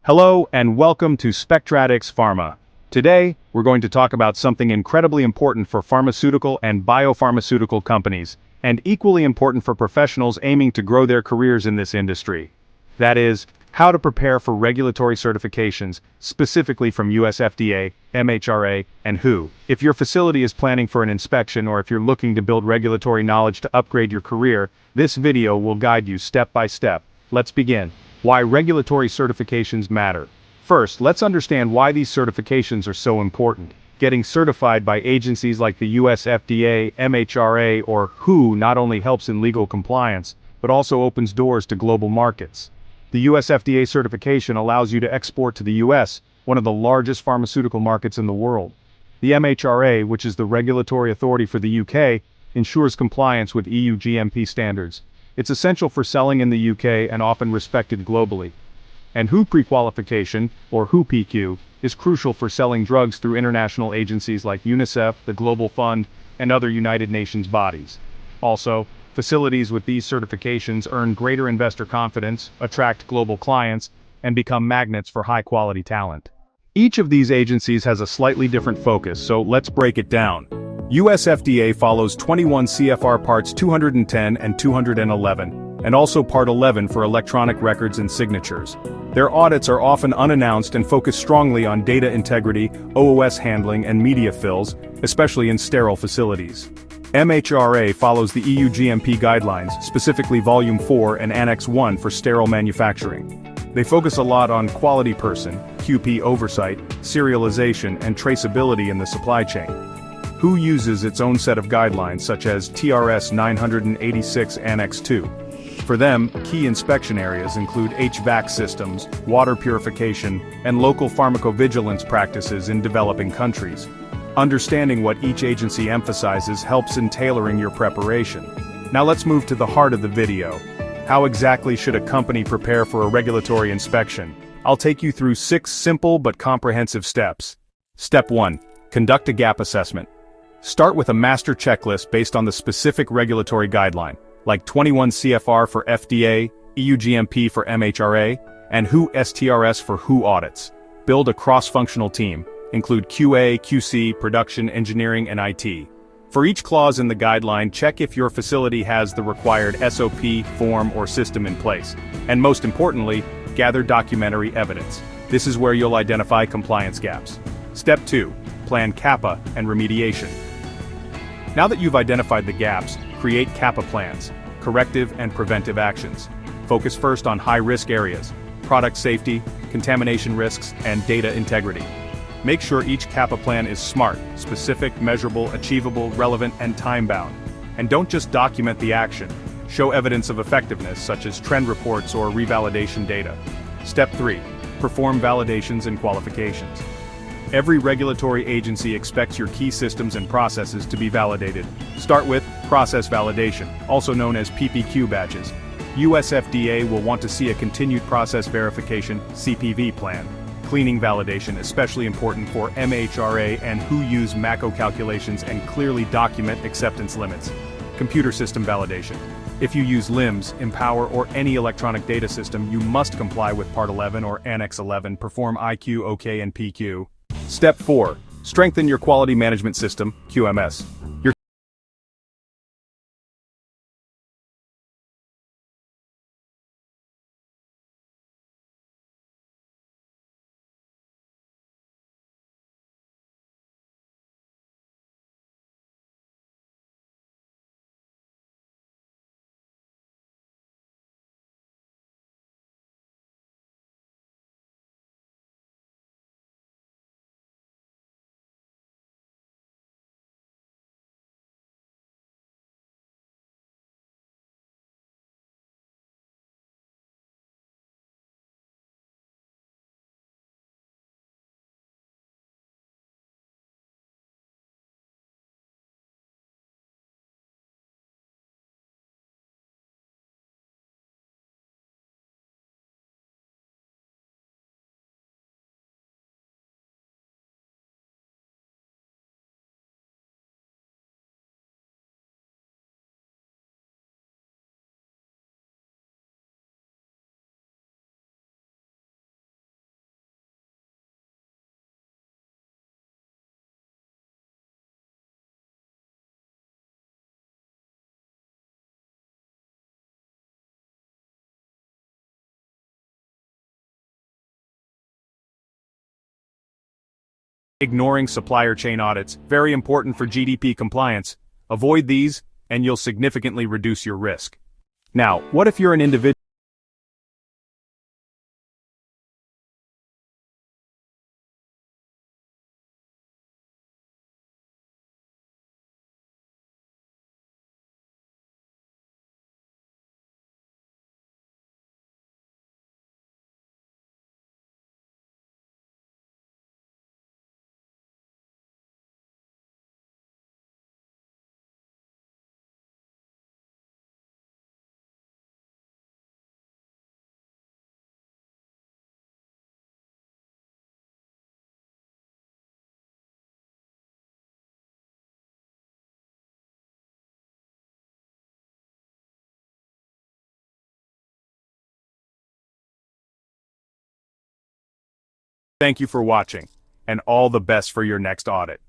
Hello and welcome to Spectratix Pharma. Today, we're going to talk about something incredibly important for pharmaceutical and biopharmaceutical companies, and equally important for professionals aiming to grow their careers in this industry. That is, how to prepare for regulatory certifications, specifically from US FDA, MHRA, and WHO. If your facility is planning for an inspection or if you're looking to build regulatory knowledge to upgrade your career, this video will guide you step by step. Let's begin. Why regulatory certifications matter. First, let's understand why these certifications are so important. Getting certified by agencies like the US FDA, MHRA, or WHO not only helps in legal compliance, but also opens doors to global markets. The US FDA certification allows you to export to the US, one of the largest pharmaceutical markets in the world. The MHRA, which is the regulatory authority for the UK, ensures compliance with EU-GMP standards. It's essential for selling in the UK and often respected globally. And WHO pre-qualification, or WHO PQ, is crucial for selling drugs through international agencies like UNICEF, the Global Fund, and other United Nations bodies. Also, facilities with these certifications earn greater investor confidence, attract global clients, and become magnets for high-quality talent. Each of these agencies has a slightly different focus, so let's break it down. US FDA follows 21 CFR Parts 210 and 211, and also Part 11 for electronic records and signatures. Their audits are often unannounced and focus strongly on data integrity, OOS handling, and media fills, especially in sterile facilities. MHRA follows the EU-GMP guidelines, specifically Volume 4 and Annex 1 for sterile manufacturing. They focus a lot on quality person, QP oversight, serialization, and traceability in the supply chain. WHO uses its own set of guidelines such as TRS 986 Annex 2. For them, key inspection areas include HVAC systems, water purification, and local pharmacovigilance practices in developing countries. Understanding what each agency emphasizes helps in tailoring your preparation. Now let's move to the heart of the video. How exactly should a company prepare for a regulatory inspection? I'll take you through 6 simple but comprehensive steps. Step 1. Conduct a gap assessment. Start with a master checklist based on the specific regulatory guideline, like 21 CFR for FDA, EU-GMP for MHRA, and WHO TRS for WHO audits. Build a cross-functional team. Include QA, QC, production, engineering, and IT. For each clause in the guideline, check if your facility has the required SOP, form, or system in place. And most importantly, gather documentary evidence. This is where you'll identify compliance gaps. Step 2. Plan CAPA and remediation. Now that you've identified the gaps, create CAPA plans, corrective and preventive actions. Focus first on high-risk areas, product safety, contamination risks, and data integrity. Make sure each CAPA plan is SMART, specific, measurable, achievable, relevant, and time-bound. And don't just document the action. Show evidence of effectiveness, such as trend reports or revalidation data. Step 3. Perform validations and qualifications. Every regulatory agency expects your key systems and processes to be validated. Start with process validation, also known as PPQ batches. US FDA will want to see a continued process verification (CPV) plan. Cleaning validation, especially important for MHRA and WHO use MACO calculations and clearly document acceptance limits. Computer system validation. If you use LIMS, Empower, or any electronic data system, you must comply with Part 11 or Annex 11, perform IQ, OK, and PQ. Step 4. Strengthen your quality management system, QMS. Your Ignoring supplier chain audits, very important for GDP compliance. Avoid these, and you'll significantly reduce your risk. Now, what if you're an individual? Thank you for watching, and all the best for your next audit.